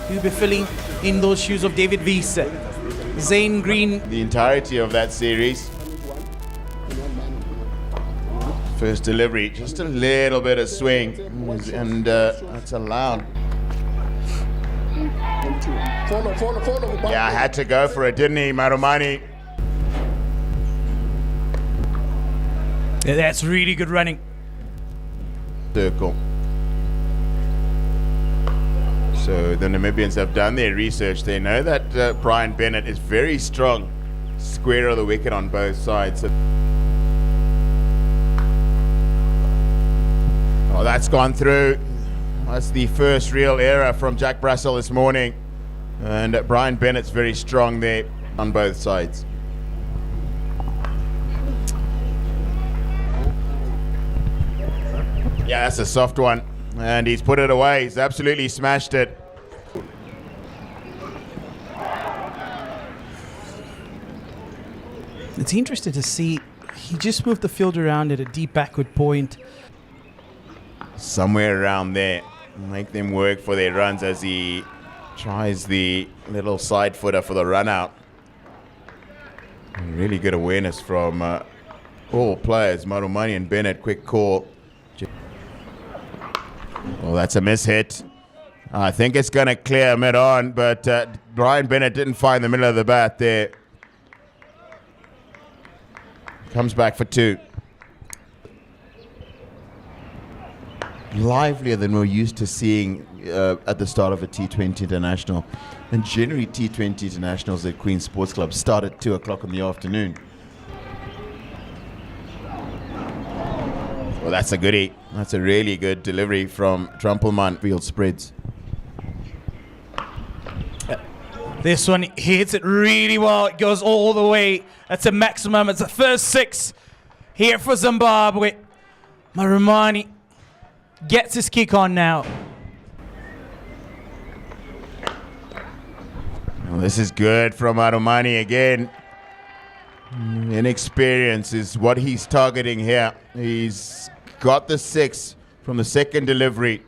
He'll be filling in those shoes of David Wiese. Zane Green. The entirety of that series. First delivery, just a little bit of swing, and that's allowed. Yeah, I had to go for it, didn't he, Marumani? Yeah, that's really good running. Circle. So the Namibians have done their research. They know that Brian Bennett is very strong, square of the wicket on both sides. Oh, that's gone through. That's the first real error from Jack Brassel this morning. And Brian Bennett's very strong there on both sides. Yeah, that's a soft one. And he's put it away. He's absolutely smashed it. It's interesting to see. He just moved the field around at a deep backward point. Somewhere around there. Make them work for their runs as he tries the little side footer for the run out. Really good awareness from all players. Marumani and Bennett, quick call. Well, that's a mishit. I think it's going to clear mid-on, but Brian Bennett didn't find the middle of the bat there. Comes back for two. Livelier than we're used to seeing at the start of a T20 international. And generally T20 internationals at Queen's Sports Club start at 2 o'clock in the afternoon. Well, that's a goodie. That's a really good delivery from Trumpelman. Field spreads. This one, he hits it really well. It goes all the way. That's a maximum. It's the first 6 here for Zimbabwe. Marumani gets his kick on now. Well, this is good from Marumani again. Inexperience is what he's targeting here. He's got the 6 from the second delivery,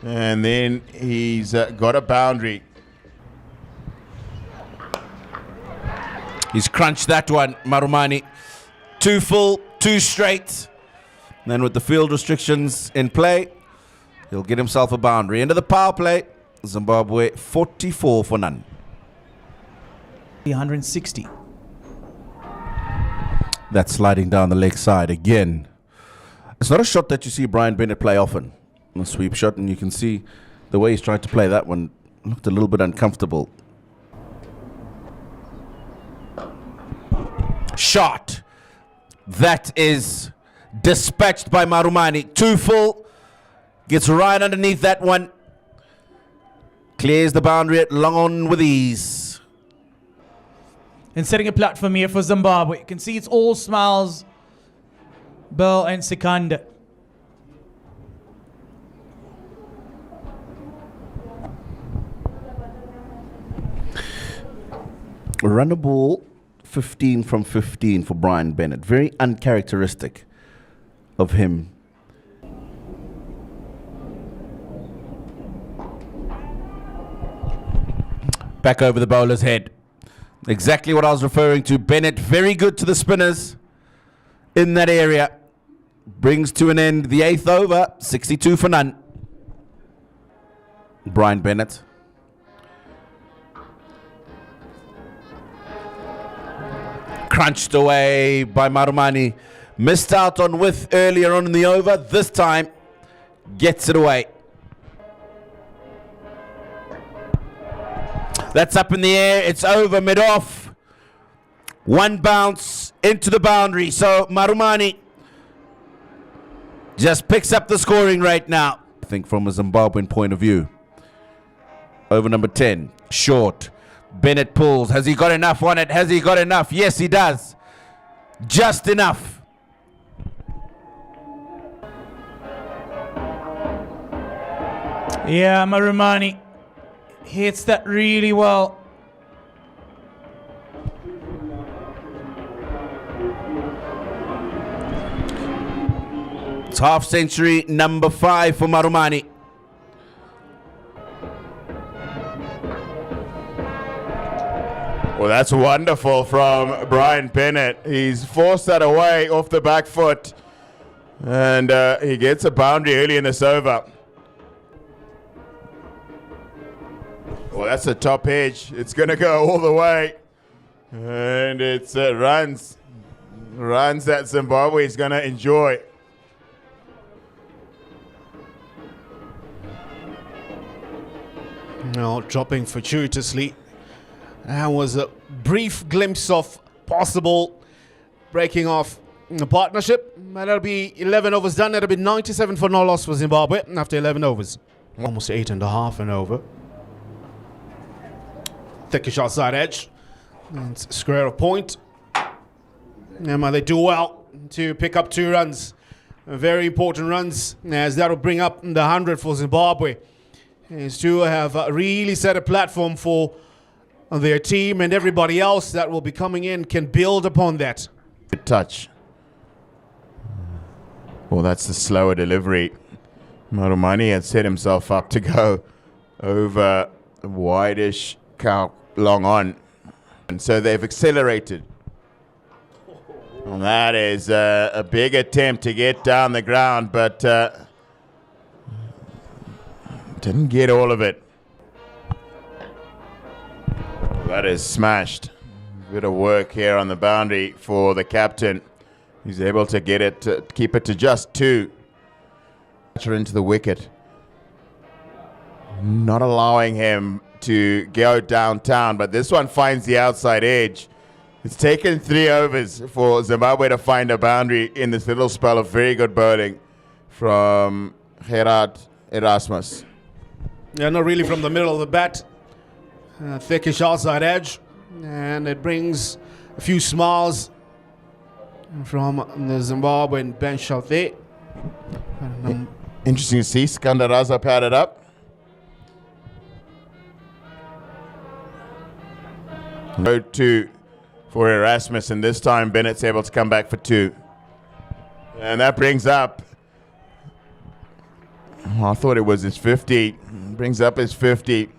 and then he's got a boundary. He's crunched that one, Marumani. 2 full, 2 straight. And then with the field restrictions in play, he'll get himself a boundary. Into the power play, Zimbabwe 44 for none. 160. That's sliding down the leg side again. It's not a shot that you see Brian Bennett play often. A sweep shot, and you can see the way he's trying to play that one looked a little bit uncomfortable. Shot. That is dispatched by Marumani. 2 full. Gets right underneath that one. Clears the boundary at long on with ease. And setting a platform here for Zimbabwe. You can see it's all smiles. Bell and Sekanda. Run a ball 15 from 15 for Brian Bennett. Very uncharacteristic of him. Back over the bowler's head. Exactly what I was referring to. Bennett very good to the spinners in that area. Brings to an end the 8th over. 62 for none. Brian Bennett. Crunched away by Marumani. Missed out on width earlier on in the over. This time gets it away. That's up in the air. It's over mid-off. 1 bounce into the boundary. So Marumani just picks up the scoring right now. I think from a Zimbabwean point of view. Over number 10. Short. Bennett pulls. Has he got enough on it? Has he got enough? Yes, he does. Just enough. Yeah, Marumani hits that really well. It's half century number 5 for Marumani. Well, that's wonderful from Brian Bennett. He's forced that away off the back foot. And he gets a boundary early in this over. Well, that's the top edge. It's going to go all the way. And it's runs that Zimbabwe is going to enjoy. No, dropping fortuitously. That was a brief glimpse of possible breaking off the partnership. That'll be 11 overs done. That'll be 97 for no loss for Zimbabwe after 11 overs. Almost 8.5 and over. Thickish outside edge. And square of point. And they do well to pick up 2 runs. Very important runs, as that'll bring up the 100 for Zimbabwe. Is to have really set a platform for their team, and everybody else that will be coming in can build upon that. Good touch. Well, that's the slower delivery. Marumani had set himself up to go over wide-ish long on. And so they've accelerated. Well, that is a big attempt to get down the ground, but didn't get all of it. That is smashed. Bit of work here on the boundary for the captain. He's able to get it, to keep it to just 2. Into the wicket. Not allowing him to go downtown, but this one finds the outside edge. It's taken 3 overs for Zimbabwe to find a boundary in this little spell of very good bowling from Gerard Erasmus. Yeah, not really from the middle of the bat. Thickish outside edge, and it brings a few smiles from the Zimbabwean bench out there. Interesting to see Skandaraza padded up. No 2 for Erasmus, and this time Bennett's able to come back for 2. And that brings up, I thought it was his 50. Brings up his 50.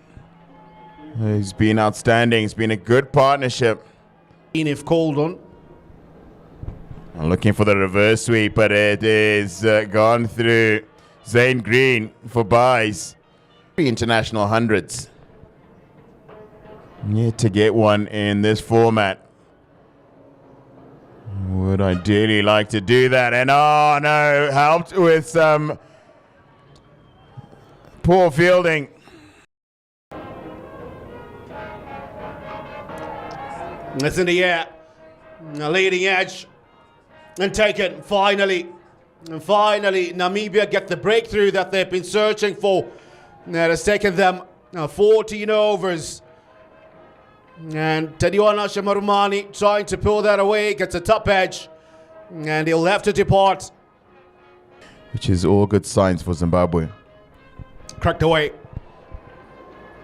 He's been outstanding. It's been a good partnership. If called on. I'm looking for the reverse sweep, but it is gone through Zane Green for buys. International hundreds. Yet to get one in this format. Would ideally like to do that. And oh no, helped with some poor fielding. It's in the air. The leading edge. And taken, finally. And finally, Namibia get the breakthrough that they've been searching for. That has taken them 14 overs. And Tadiwana Shamarumani trying to pull that away, gets a top edge. And he'll have to depart. Which is all good signs for Zimbabwe. Cracked away.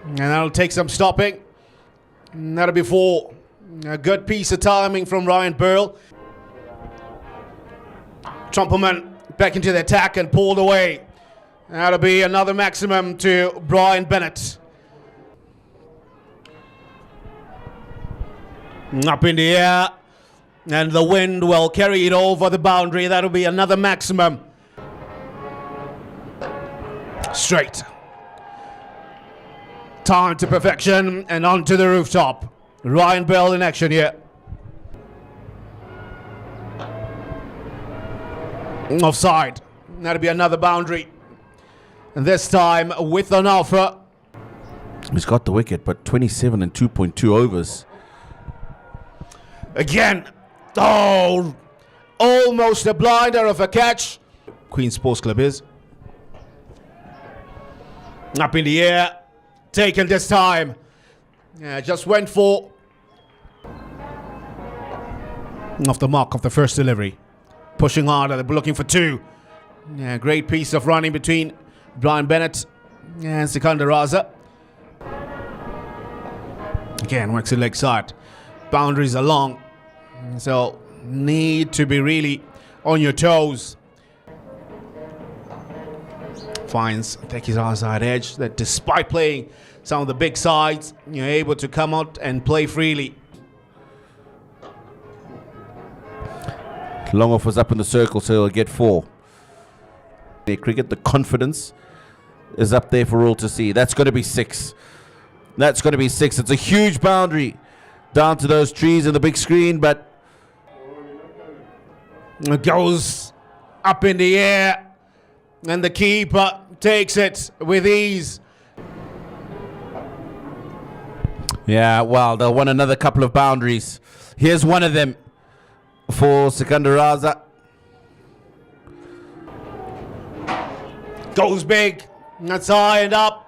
And that'll take some stopping. And that'll be 4. A good piece of timing from Ryan Burl. Trumpelman back into the attack and pulled away. That'll be another maximum to Brian Bennett. Up in the air. And the wind will carry it over the boundary. That'll be another maximum. Straight. Time to perfection and onto the rooftop. Ryan Bell in action here. Offside. That'll be another boundary. And this time with an offer. He's got the wicket, but 27 and 2.2 overs. Again. Oh, almost a blinder of a catch. Queen Sports Club is. Up in the air. Taken this time. Yeah, just went for. Off the mark of the first delivery. Pushing harder, they're looking for 2. Yeah, great piece of running between Brian Bennett and Sikandar Raza. Again, works the leg side. Boundaries are long, so need to be really on your toes. Finds Teki's outside edge that despite playing some of the big sides, you're able to come out and play freely. Long off was up in the circle, so he'll get 4. Their cricket, the confidence is up there for all to see. That's going to be 6. That's going to be 6. It's a huge boundary down to those trees in the big screen, but it goes up in the air, and the keeper takes it with ease. yeah, well, they'll want another couple of boundaries. Here's one of them for Sikandaraza. Goes big. That's high and up.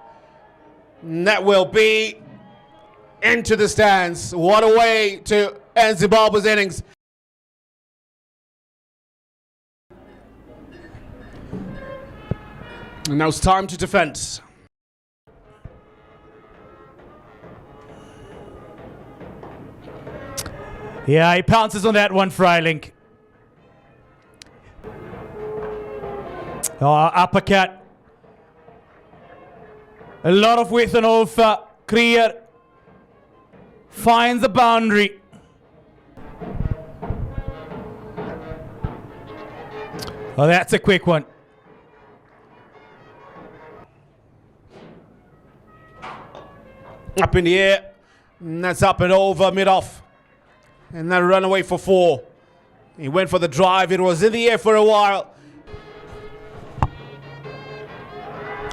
And that will be into the stands. What a way to end Zimbabwe's innings. And now it's time to defend. Yeah, he pounces on that one, Freiling. Oh, uppercut. A lot of width and over. Clear. Finds the boundary. Oh, that's a quick one. Up in the air. And that's up and over, mid-off. And then run away for 4. He went for the drive. It was in the air for a while.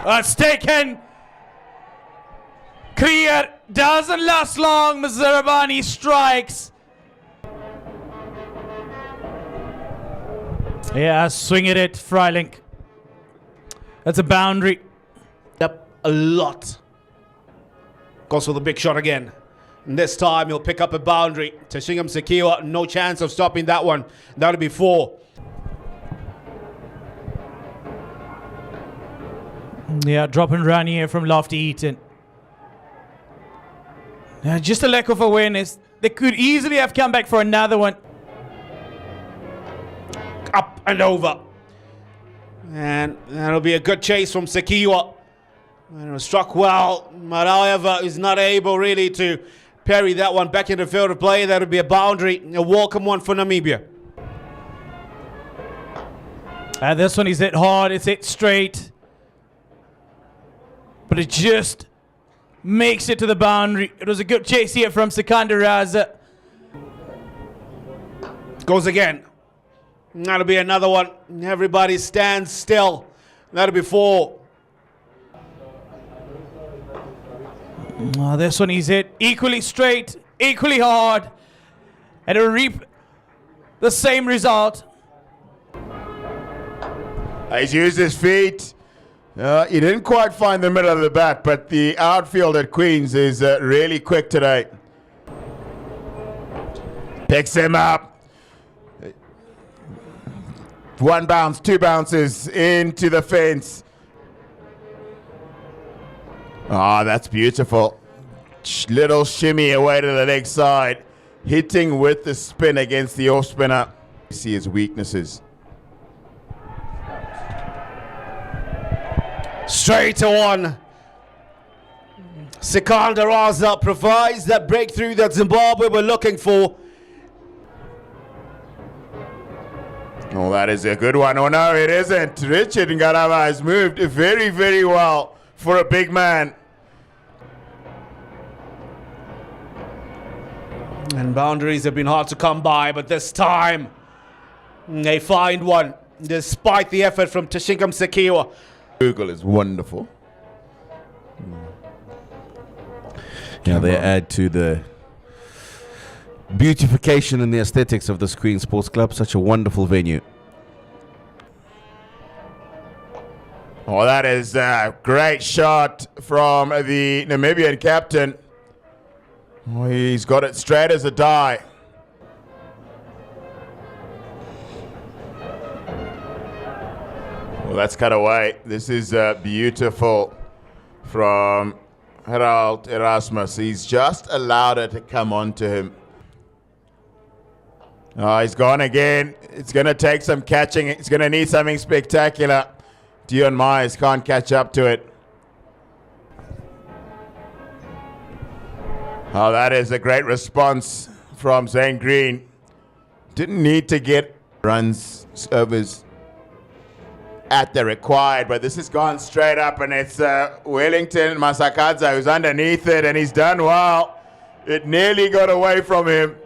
It's taken. Clear. Doesn't last long. Mzarabani strikes. Yeah, swing at it, Freiling. That's a boundary. Up a lot. Goes for the big shot again. And this time he'll pick up a boundary. Tashingam Sekiwa, no chance of stopping that one. That'll be 4. Yeah, drop and run here from Lofty Eaton. Just a lack of awareness. They could easily have come back for another one. Up and over. And that'll be a good chase from Sekiwa. And it was struck well, but however, is not able really to parry that one back into the field of play. That'll be a boundary. A welcome one for Namibia. This one is hit hard. It's hit straight. But it just makes it to the boundary. It was a good chase here from Sikandaraza. Goes again. That'll be another one. Everybody stands still. That'll be 4. This one is hit equally straight, equally hard. And it'll reap the same result. He's used his feet. He didn't quite find the middle of the bat, but the outfield at Queens is really quick today. Picks him up. 1 bounce, 2 bounces into the fence. Ah, that's beautiful. Little shimmy away to the leg side. Hitting with the spin against the off spinner. See his weaknesses. Straight to 1. Sikandaraza provides that breakthrough that Zimbabwe were looking for. Oh, that is a good one. Oh, no, it isn't. Richard Ngarava has moved very, very well for a big man. And boundaries have been hard to come by, but this time they find one, despite the effort from Tashingam Sekiwa. Google is wonderful. Yeah, they add to the beautification and the aesthetics of this Queen Sports Club. Such a wonderful venue. Oh, that is a great shot from the Namibian captain. Oh, he's got it straight as a die. Well, that's cut away. This is beautiful from Herald Erasmus. He's just allowed it to come onto him. Oh, he's gone again. It's going to take some catching. It's going to need something spectacular. Dion Myers can't catch up to it. Oh, that is a great response from Zane Green. Didn't need to get runs overs at the required, but this has gone straight up, and it's Wellington Masakadza who's underneath it, and he's done well. It nearly got away from him.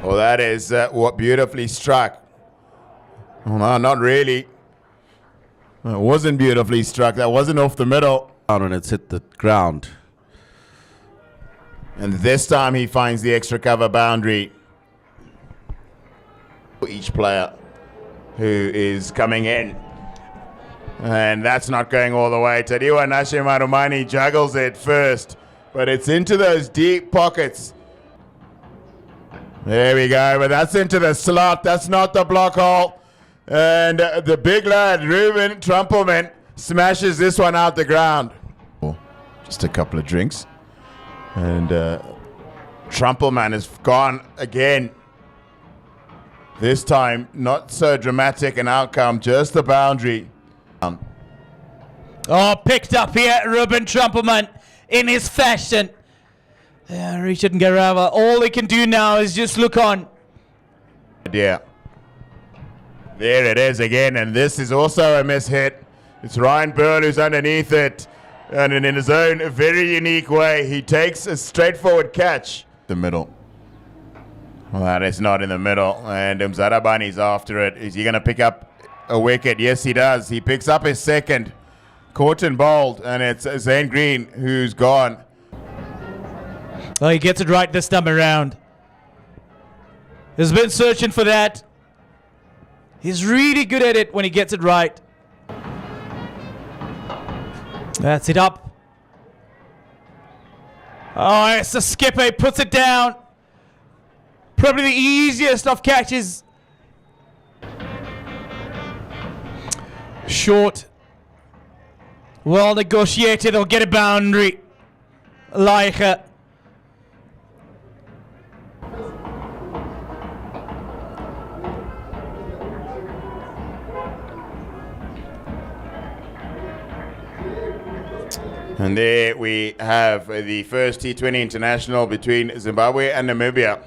Well, that is what beautifully struck. Oh, no, not really. It wasn't beautifully struck. That wasn't off the middle. And it's hit the ground. And this time he finds the extra cover boundary. Each player who is coming in. And that's not going all the way. Tadiwa Nashimarumani juggles it first, but it's into those deep pockets. There we go, but that's into the slot. That's not the block hole. And the big lad, Ruben Trumpelman, smashes this one out the ground. Just a couple of drinks. And Trumpelman has gone again. This time, not so dramatic an outcome, just the boundary. Oh, picked up here, Ruben Trumpelman in his fashion. Yeah, Richard Ngarava, all they can do now is just look on. Yeah. There it is again, and this is also a miss hit. It's Ryan Byrne who's underneath it, and in his own very unique way, he takes a straightforward catch. The middle. Well, that is not in the middle, and Mzarabani's after it. Is he going to pick up a wicket? Yes, he does. He picks up his second. Caught and bowled, and it's Zane Green who's gone. Oh, he gets it right this time around. He's been searching for that. He's really good at it when he gets it right. That's it up. Oh, it's a skipper. He puts it down. Probably the easiest of catches. Short. Well negotiated. They'll get a boundary. Leicha. And there we have the first T20 international between Zimbabwe and Namibia.